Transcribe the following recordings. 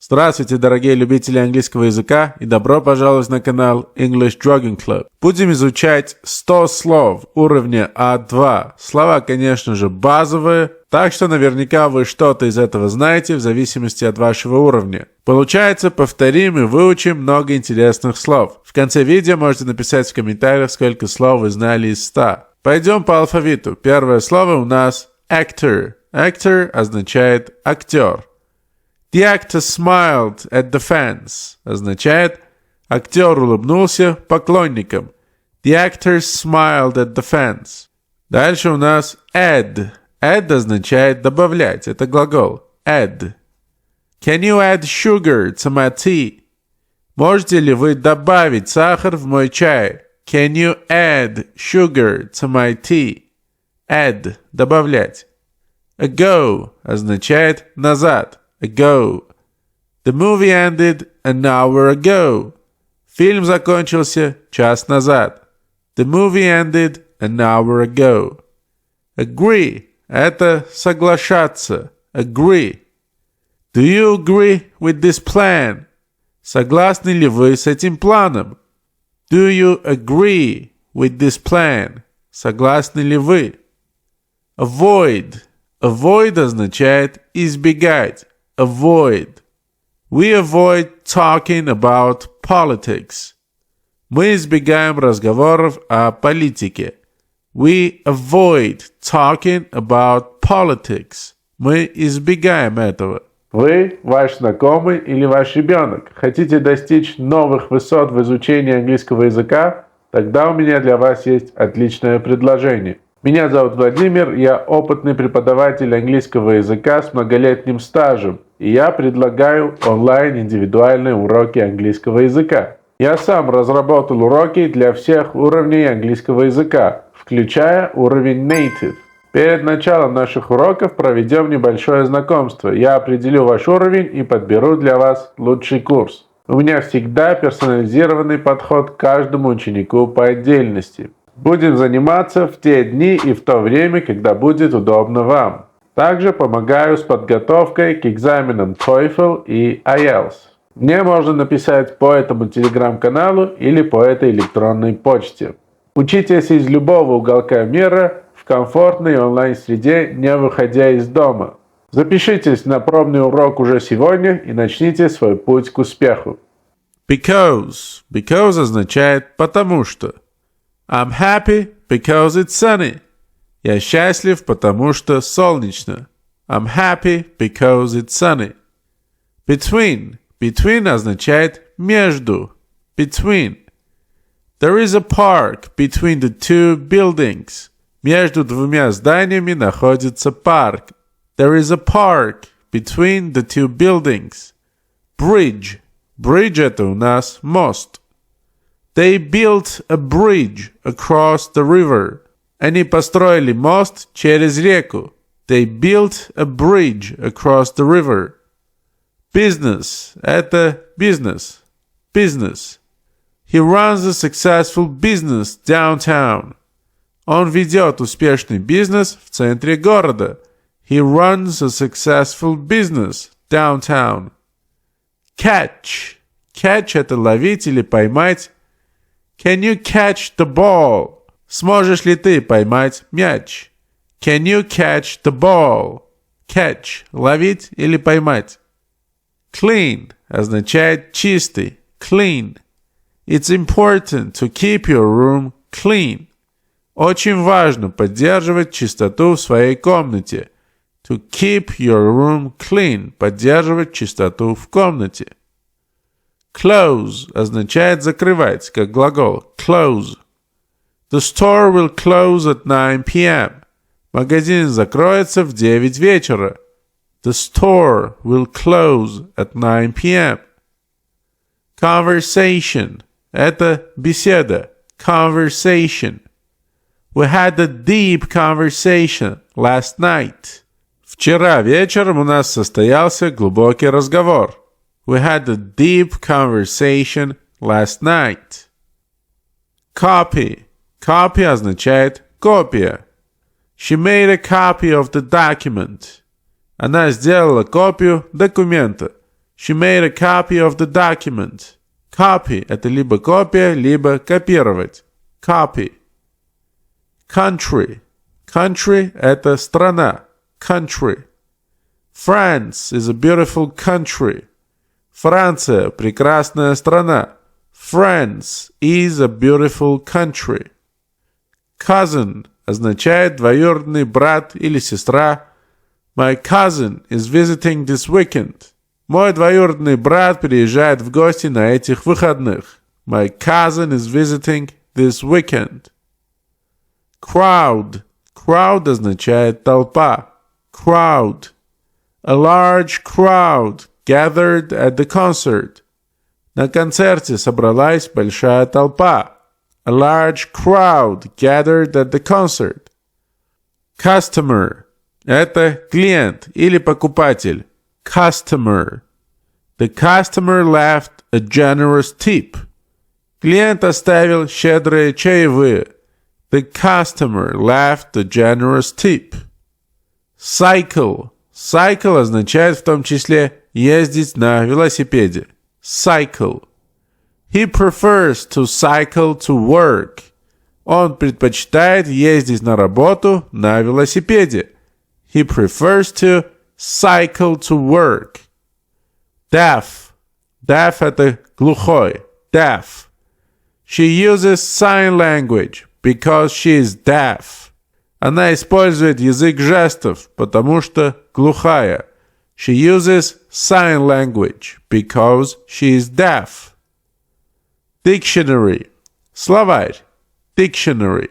Здравствуйте, дорогие любители английского языка, и добро пожаловать на канал English Jogging Club. Будем изучать 100 слов уровня А2. Слова, конечно же, базовые, так что наверняка вы что-то из этого знаете в зависимости от вашего уровня. Получается, повторим и выучим много интересных слов. В конце видео можете написать в комментариях, сколько слов вы знали из 100. Пойдем по алфавиту. Первое слово у нас actor. Actor означает актер. The actor smiled at the fans означает актер улыбнулся поклонникам. The actor smiled at the fans. Дальше у нас add. Add означает добавлять. Это глагол. Add. Can you add sugar to my tea? Можете ли вы добавить сахар в мой чай? Can you add sugar to my tea? Add. Добавлять. Ago означает назад. Ago. The movie ended an hour ago. Фильм закончился час назад. The movie ended an hour ago. Agree. Это соглашаться. Agree. Do you agree with this plan? Согласны ли вы с этим планом? Do you agree with this plan? Согласны ли вы? Avoid. Avoid означает избегать. Avoid. We avoid talking about politics. Мы избегаем разговоров о политике. We avoid talking about politics. Мы избегаем этого. Вы, ваш знакомый или ваш ребенок, хотите достичь новых высот в изучении английского языка? Тогда у меня для вас есть отличное предложение. Меня зовут Владимир, я опытный преподаватель английского языка с многолетним стажем, и я предлагаю онлайн индивидуальные уроки английского языка. Я сам разработал уроки для всех уровней английского языка, включая уровень native. Перед началом наших уроков проведем небольшое знакомство. Я определю ваш уровень и подберу для вас лучший курс. У меня всегда персонализированный подход к каждому ученику по отдельности. Будем заниматься в те дни и в то время, когда будет удобно вам. Также помогаю с подготовкой к экзаменам TOEFL и IELTS. Мне можно написать по этому телеграм-каналу или по этой электронной почте. Учитесь из любого уголка мира в комфортной онлайн-среде, не выходя из дома. Запишитесь на пробный урок уже сегодня и начните свой путь к успеху. Because. Because означает «потому что». I'm happy because it's sunny. Я счастлив, потому что солнечно. I'm happy because it's sunny. Between. Between означает между. Between. There is a park between the two buildings. Между двумя зданиями находится парк. There is a park between the two buildings. Bridge. Bridge это у нас мост. They built a bridge across the river. Они построили мост через реку. They built a bridge across the river. Business – это бизнес. Business. He runs a successful business downtown. Он ведет успешный бизнес в центре города. He runs a successful business downtown. Catch. Catch – это ловить или поймать. Can you catch the ball? Сможешь ли ты поймать мяч? Can you catch the ball? Catch – ловить или поймать. Clean означает чистый. Clean. It's important to keep your room clean. Очень важно поддерживать чистоту в своей комнате. To keep your room clean – поддерживать чистоту в комнате. Close означает закрывать, как глагол close. The store will close at 9 p.m. Магазин закроется в 9 вечера. The store will close at 9 p.m. Conversation – это беседа. Conversation. We had a deep conversation last night. Вчера вечером у нас состоялся глубокий разговор. We had a deep conversation last night. Copy. Copy означает копия. She made a copy of the document. Она сделала копию документа. She made a copy of the document. Copy – это либо копия, либо копировать. Copy. Country. Country – это страна. Country. France is a beautiful country. Франция – прекрасная страна. France is a beautiful country. Cousin означает двоюродный брат или сестра. My cousin is visiting this weekend. Мой двоюродный брат приезжает в гости на этих выходных. My cousin is visiting this weekend. Crowd. Crowd означает толпа. Crowd. A large crowd gathered at the concert. На концерте собралась большая толпа. A large crowd gathered at the concert. Customer. Это клиент или покупатель. Customer. The customer left a generous tip. Клиент оставил щедрые чаевые. The customer left a generous tip. Cycle. Cycle означает в том числе ездить на велосипеде. Cycle. He prefers to cycle to work. Он предпочитает ездить на работу на велосипеде. He prefers to cycle to work. Deaf. Deaf – это глухой. Deaf. She uses sign language because she is deaf. Она использует язык жестов, потому что глухая. She uses sign language because she is deaf. Dictionary. Словарь. Dictionary.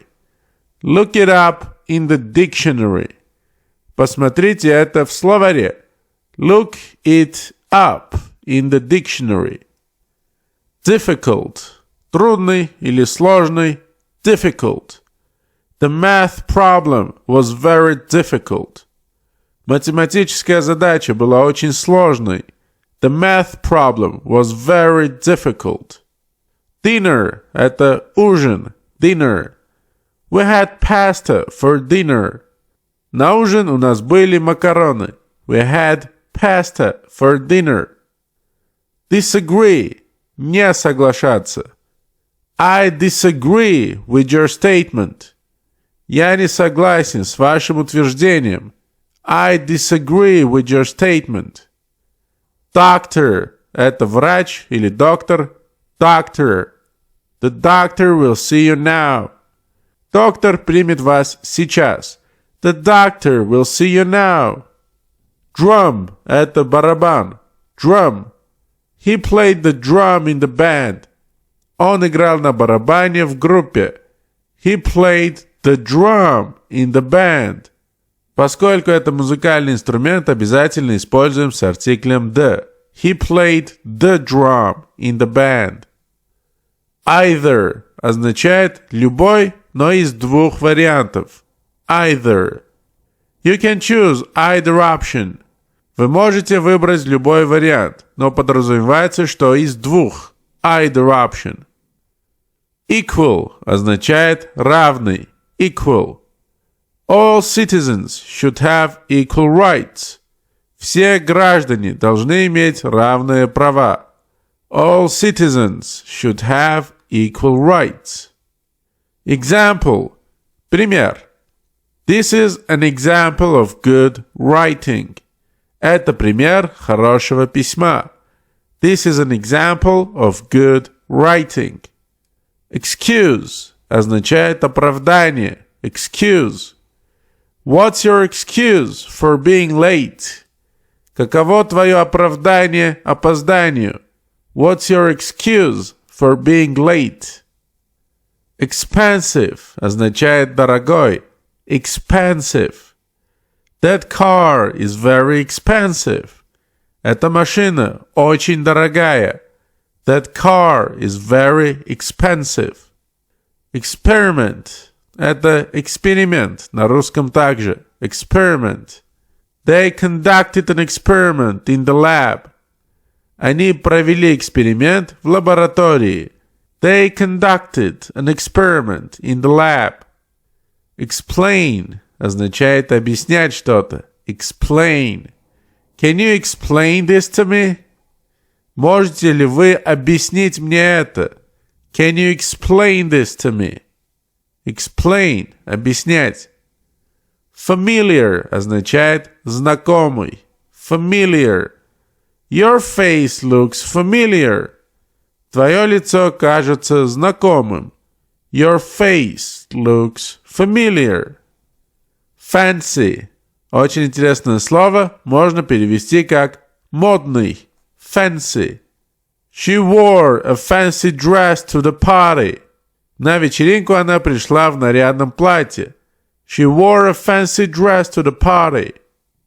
Look it up in the dictionary. Посмотрите это в словаре. Look it up in the dictionary. Difficult. Трудный или сложный. Difficult. The math problem was very difficult. Математическая задача была очень сложной. The math problem was very difficult. Dinner – это ужин. Dinner. We had pasta for dinner. На ужин у нас были макароны. We had pasta for dinner. Disagree. Не соглашаться. I disagree with your statement. Я не согласен с вашим утверждением. I disagree with your statement. Doctor – это врач или доктор. Doctor. The doctor will see you now. Доктор примет вас сейчас. The doctor will see you now. Drum – это барабан. Drum. He played the drum in the band. Он играл на барабане в группе. He played the drum in the band. Поскольку это музыкальный инструмент, обязательно используем с артиклем the. He played the drum in the band. Either означает любой, но из двух вариантов. Either. You can choose either option. Вы можете выбрать любой вариант, но подразумевается, что из двух. Either option. Equal означает равный. Equal. All citizens should have equal rights. Все граждане должны иметь равные права. All citizens should have equal rights. Example. Пример. This is an example of good writing. Это пример хорошего письма. This is an example of good writing. Excuse означает оправдание. Excuse. What's your excuse for being late? Каково твое оправдание опозданию? What's your excuse for being late? Expensive означает дорогой. Expensive. That car is very expensive. Эта машина очень дорогая. That car is very expensive. Experiment. Это эксперимент. На русском также. Experiment. They conducted an experiment in the lab. Они провели эксперимент в лаборатории. They conducted an experiment in the lab. Explain означает объяснять что-то. Explain. Can you explain this to me? Можете ли вы объяснить мне это? Can you explain this to me? Explain – объяснять. Familiar означает знакомый. Familiar. Your face looks familiar. Твое лицо кажется знакомым. Your face looks familiar. Fancy. Очень интересное слово, можно перевести как модный. Fancy. She wore a fancy dress to the party. На вечеринку она пришла в нарядном платье. She wore a fancy dress to the party.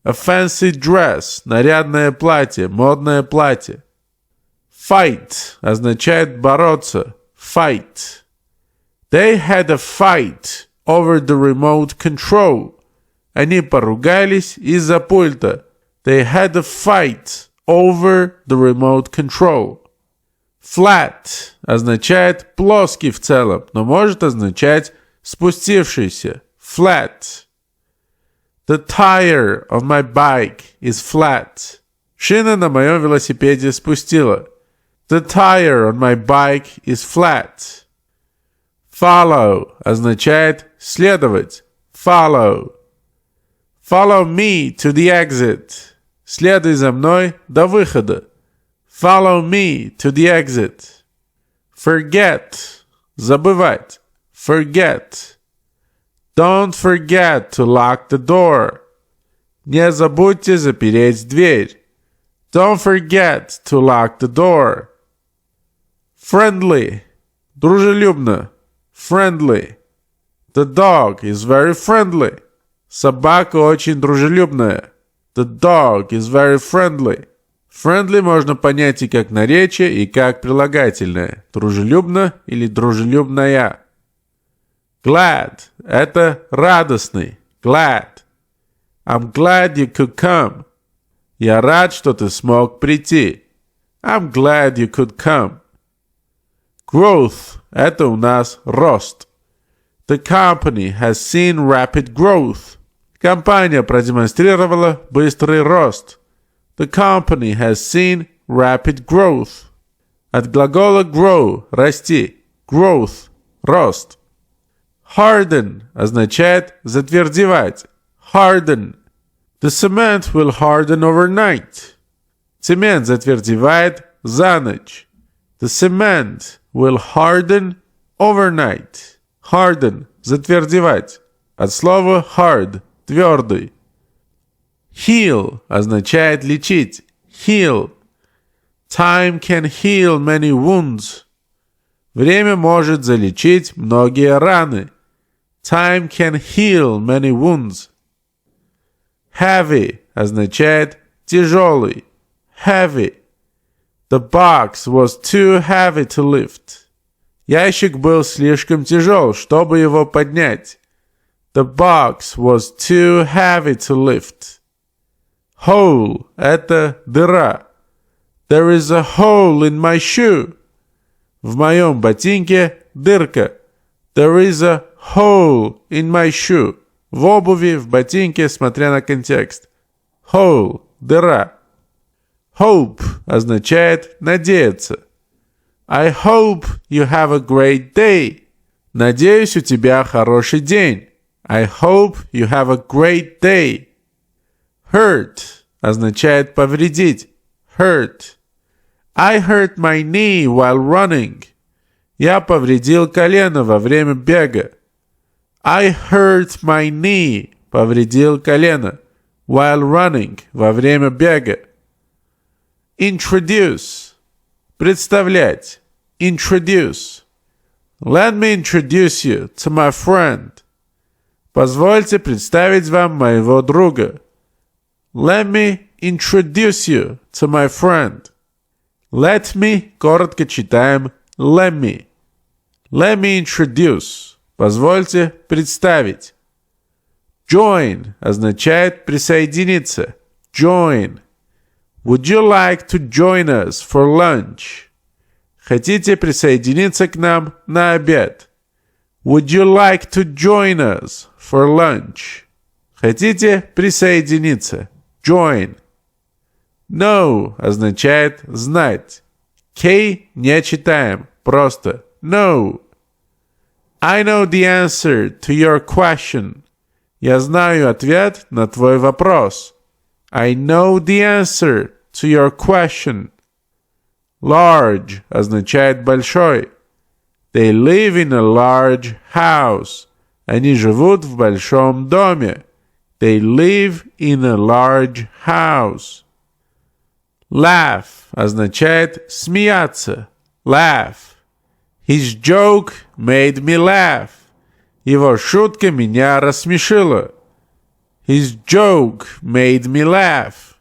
A fancy dress – нарядное платье, модное платье. Fight означает бороться. Fight. They had a fight over the remote control. Они поругались из-за пульта. They had a fight over the remote control. Flat означает плоский в целом, но может означать спустившийся. Flat. The tire of my bike is flat. Шина на моем велосипеде спустила. The tire on my bike is flat. Follow означает следовать. Follow. Follow me to the exit. Следуй за мной до выхода. Follow me to the exit. Forget. Забывать. Forget. Don't forget to lock the door. Не забудьте запереть дверь. Don't forget to lock the door. Friendly. Дружелюбно. Friendly. The dog is very friendly. Собака очень дружелюбная. The dog is very friendly. Friendly можно понять и как наречие, и как прилагательное. Дружелюбно или дружелюбная. Glad – это радостный. Glad. I'm glad you could come. Я рад, что ты смог прийти. I'm glad you could come. Growth – это у нас рост. The company has seen rapid growth. Компания продемонстрировала быстрый рост. The company has seen rapid growth. От глагола grow – расти. Growth – рост. Harden означает затвердевать. Harden. The cement will harden overnight. Цемент затвердевает за ночь. The cement will harden overnight. Harden – затвердевать. От слова hard – твердый. Heal означает лечить. Heal. Time can heal many wounds. Время может залечить многие раны. Time can heal many wounds. Heavy означает тяжелый. Heavy. The box was too heavy to lift. Ящик был слишком тяжел, чтобы его поднять. The box was too heavy to lift. Hole – это дыра. There is a hole in my shoe. В моем ботинке дырка. There is a hole in my shoe. В обуви, в ботинке, смотря на контекст. Hole – дыра. Hope означает надеяться. I hope you have a great day. Надеюсь, у тебя хороший день. I hope you have a great day. Hurt означает повредить. Hurt. I hurt my knee while running. Я повредил колено во время бега. I hurt my knee. Повредил колено. While running. Во время бега. Introduce. Представлять. Introduce. Let me introduce you to my friend. Позвольте представить вам моего друга. Let me introduce you to my friend. Let me, коротко читаем, let me. Let me introduce. Позвольте представить. Join означает присоединиться. Join. Would you like to join us for lunch? Хотите присоединиться к нам на обед? Would you like to join us for lunch? Хотите присоединиться? Join. Know означает знать. K не читаем, просто know. I know the answer to your question. Я знаю ответ на твой вопрос. I know the answer to your question. Large означает большой. They live in a large house. Они живут в большом доме. They live in a large house. Laugh означает смеяться. Laugh. His joke made me laugh. Его шутка меня рассмешила. His joke made me laugh.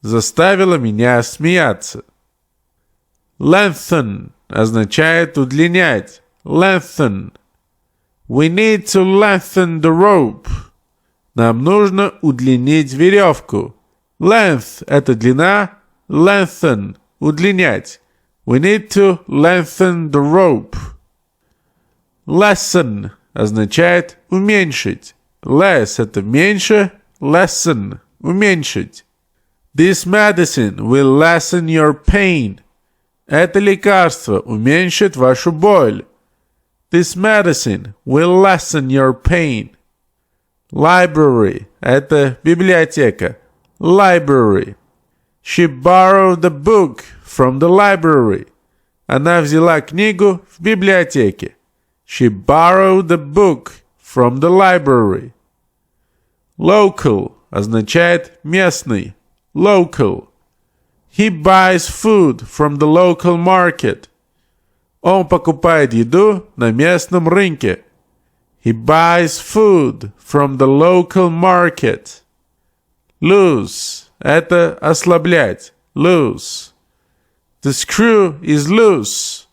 Заставила меня смеяться. Lengthen означает удлинять. Lengthen. We need to lengthen the rope. Нам нужно удлинить веревку. Length – это длина. Lengthen – удлинять. We need to lengthen the rope. Lessen означает уменьшить. Less – это меньше. Lessen – уменьшить. This medicine will lessen your pain. Это лекарство уменьшит вашу боль. This medicine will lessen your pain. Library – это библиотека. Library. She borrowed the book from the library. Она взяла книгу в библиотеке. She borrowed the book from the library. Local означает местный. Local. He buys food from the local market. Он покупает еду на местном рынке. He buys food from the local market. Loose – это ослаблять. Loose. The screw is loose.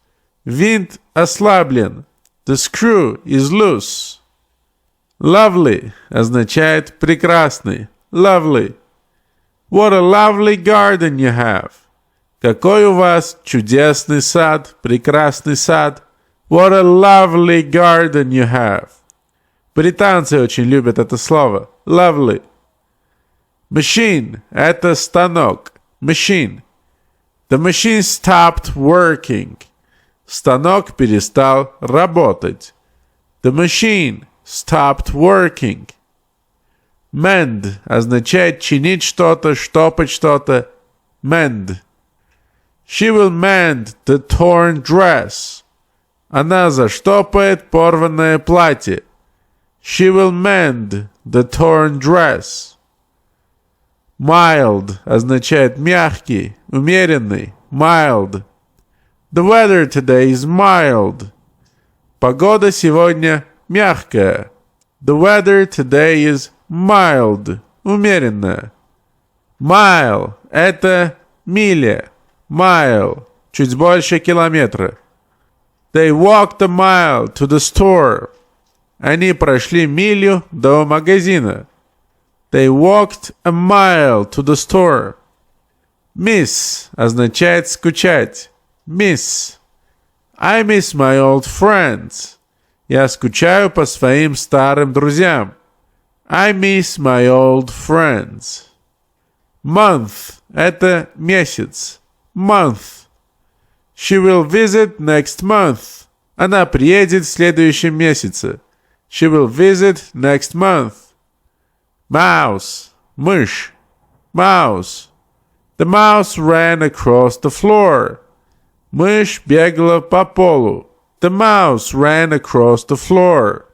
Винт ослаблен. The screw is loose. Lovely означает прекрасный. Lovely. What a lovely garden you have. Какой у вас чудесный сад, прекрасный сад. What a lovely garden you have. Британцы очень любят это слово. Lovely. Machine – это станок. Machine. The machine stopped working. Станок перестал работать. The machine stopped working. Mend означает чинить что-то, штопать что-то. Mend. She will mend the torn dress. Она заштопает порванное платье. She will mend the torn dress. Mild означает мягкий, умеренный. Mild. The weather today is mild. Погода сегодня мягкая. The weather today is mild. Умеренная. Mile – это миля. Mile – чуть больше километра. They walked a mile to the store. Они прошли милю до магазина. They walked a mile to the store. Miss означает скучать. Miss. I miss my old friends. Я скучаю по своим старым друзьям. I miss my old friends. Month – это месяц. Month. She will visit next month. Она приедет в следующем месяце. She will visit next month. Mouse – мышь. Mouse. The mouse ran across the floor. Мышь бегала по полу. The mouse ran across the floor.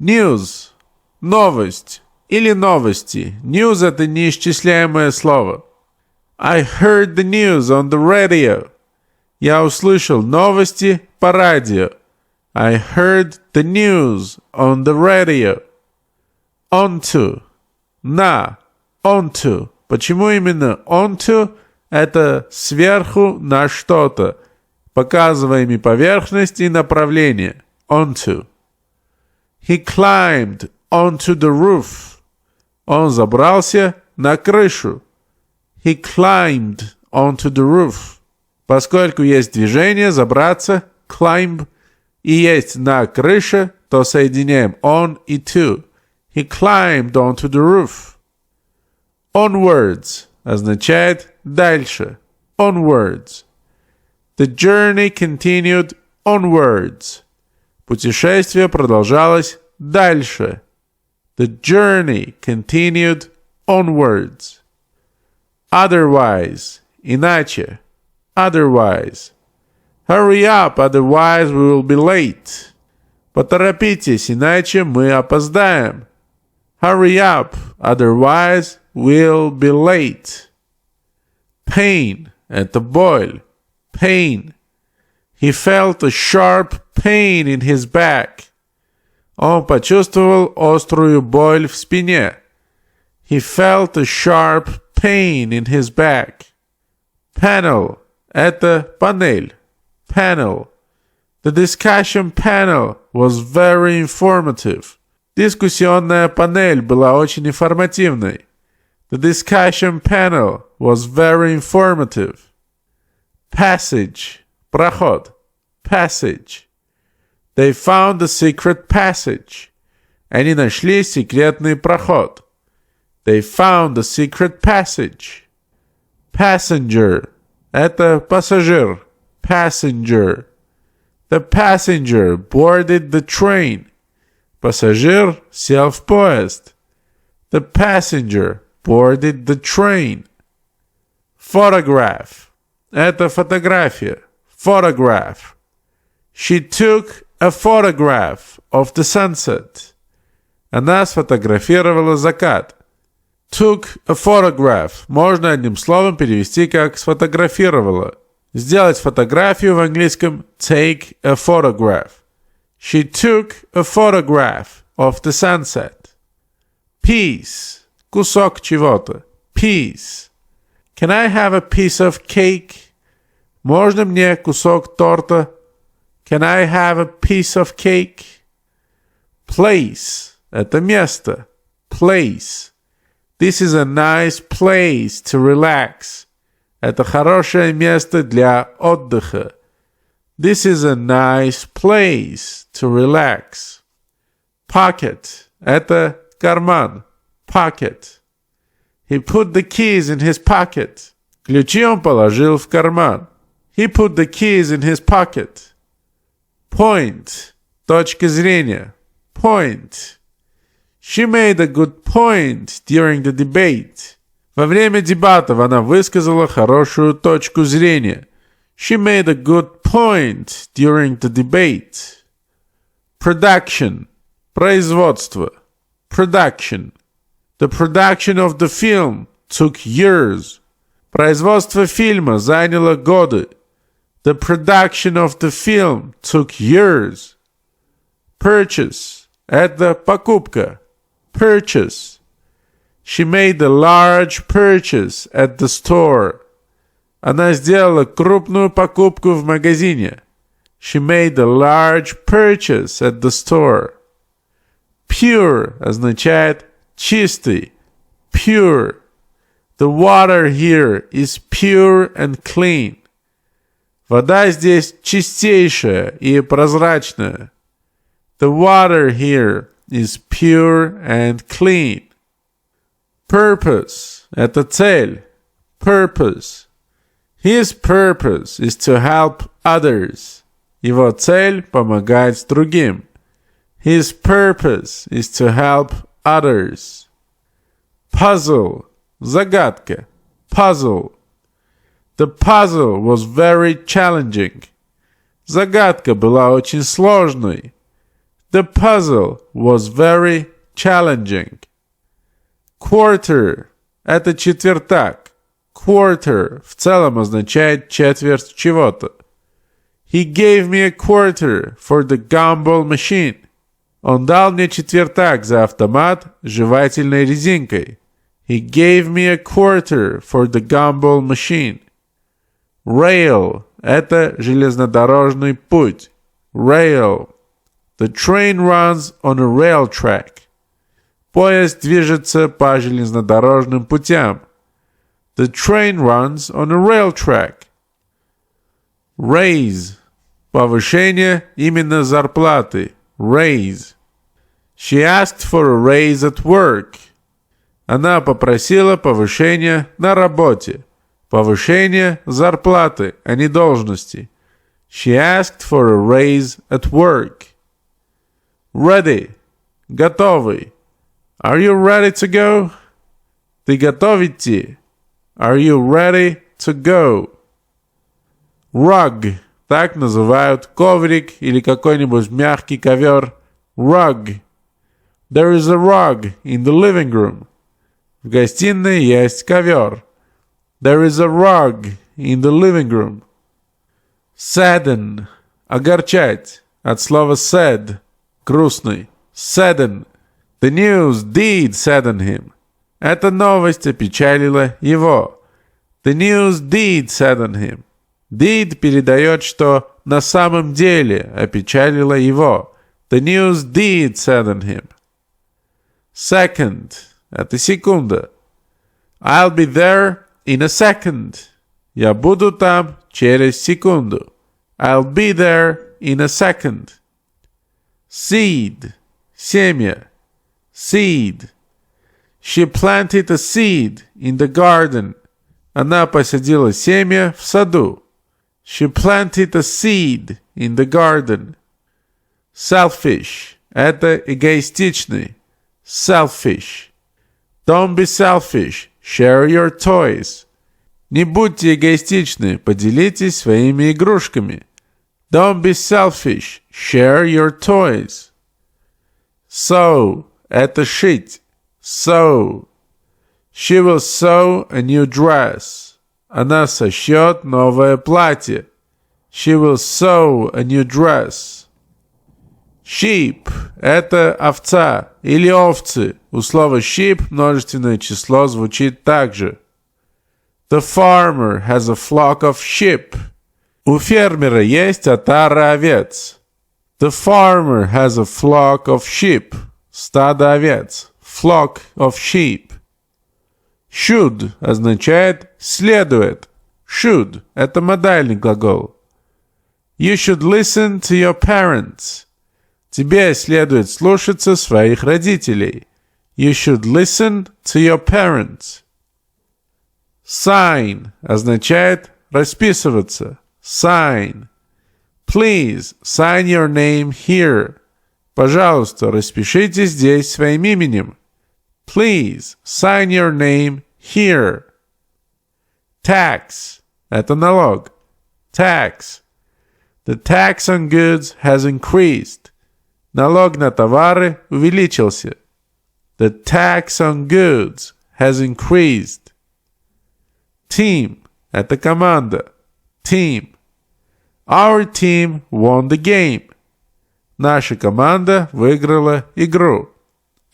News – новость или новости. News – это неисчисляемое слово. I heard the news on the radio. Я услышал новости по радио. I heard the news on the radio. Onto. На. Onto. Почему именно onto? Это сверху на что-то, показываемый поверхность и направление. Onto. He climbed onto the roof. Он забрался на крышу. He climbed onto the roof. Поскольку есть движение, забраться, climb, и есть на крыше, то соединяем on и to. He climbed onto the roof. Onwards означает дальше. Onwards. The journey continued onwards. Путешествие продолжалось дальше. The journey continued onwards. Otherwise. Иначе. Otherwise. Hurry up, otherwise we will be late. Поторопитесь, иначе мы опоздаем. Hurry up, otherwise we'll be late. Pain – это боль. Pain. He felt a sharp pain in his back. Он почувствовал острую боль в спине. He felt a sharp pain in his back. Panel – это панель. Panel. The discussion panel was very informative. Дискуссионная панель была очень информативной. The discussion panel was very informative. Passage. Проход. Passage. They found the secret passage. Они нашли секретный проход. They found the secret passage. Passenger. Это пассажир. Passenger. The passenger boarded the train. Пассажир сел в поезд. The passenger boarded the train. Photograph. Это фотография. Photograph. She took a photograph of the sunset. Она сфотографировала закат. Took a photograph можно одним словом перевести как сфотографировала. Сделать фотографию в английском take a photograph. She took a photograph of the sunset. Piece. Кусок чего-то. Piece. Can I have a piece of cake? Можно мне кусок торта? Can I have a piece of cake? Place. Это место. Place. This is a nice place to relax. Это хорошее место для отдыха. This is a nice place to relax. Pocket. Это карман. Pocket. He put the keys in his pocket. Ключи он положил в карман. He put the keys in his pocket. Point. Точка зрения. Point. She made a good point during the debate. Во время дебатов она высказала хорошую точку зрения. She made a good point during the debate. Production. Производство. Production. The production of the film took years. Производство фильма заняло годы. The production of the film took years. Purchase. Это покупка. Purchase. She made a large purchase at the store. Она сделала крупную покупку в магазине. She made a large purchase at the store. Pure означает чистый. Pure. The water here is pure and clean. Вода здесь чистейшая и прозрачная. The water here is pure and clean. Purpose – это цель. Purpose. His purpose is to help others. Его цель – помогать другим. His purpose is to help others. Puzzle – загадка. Puzzle. The puzzle was very challenging. Загадка была очень сложной. The puzzle was very challenging. Quarter – это четвертак. Quarter в целом означает четверть чего-то. He gave me a quarter for the gumball machine. Он дал мне четвертак за автомат с жевательной резинкой. He gave me a quarter for the gumball machine. Rail – это железнодорожный путь. Rail. The train runs on a rail track. Поезд движется по железнодорожным путям. The train runs on a rail track. Raise. Повышение именно зарплаты. Raise. She asked for a raise at work. Она попросила повышения на работе. Повышение зарплаты, а не должности. She asked for a raise at work. Ready. Готовый. Are you ready to go? Ты готов идти? Are you ready to go? Rug. Так называют коврик или какой-нибудь мягкий ковер. Rug. There is a rug in the living room. В гостиной есть ковер. There is a rug in the living room. Sadden. Огорчать. От слова sad. Грустный. Sadden. The news did sadden him. Эта новость опечалила его. The news did sadden him. Did передает, что на самом деле опечалило его. The news did sadden him. Second. Это секунда. I'll be there in a second. Я буду там через секунду. I'll be there in a second. Seed. Семя. Seed. She planted a seed in the garden. Она посадила семя в саду. She planted a seed in the garden. Selfish. Это эгоистичный. Selfish. Don't be selfish. Share your toys. Не будьте эгоистичны. Поделитесь своими игрушками. Don't be selfish. Share your toys. Sew. Это шить. Sew. She will sew a new dress. Она сошьет новое платье. She will sew a new dress. Sheep – это овца или овцы. У слова sheep множественное число звучит так же. The farmer has a flock of sheep. У фермера есть отара овец. The farmer has a flock of sheep. Стадо овец. Flock of sheep. Should означает следует. Should – это модальный глагол. You should listen to your parents. Тебе следует слушаться своих родителей. You should listen to your parents. Sign означает расписываться. Sign. Please sign your name here. Пожалуйста, распишите здесь своим именем. Please sign your name here. Tax – это налог. Tax. The tax on goods has increased. Налог на товары увеличился. The tax on goods has increased. Team – это команда. Team. Our team won the game. Наша команда выиграла игру.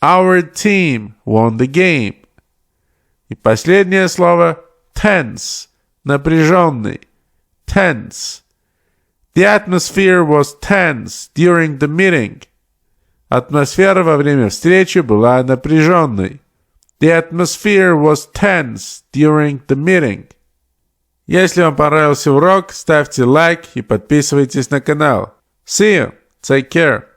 Our team won the game. И последнее слово tense – напряженный. Tense. The atmosphere was tense during the meeting. Атмосфера во время встречи была напряженной. The atmosphere was tense during the meeting. Если вам понравился урок, ставьте лайк и подписывайтесь на канал. See you. Take care.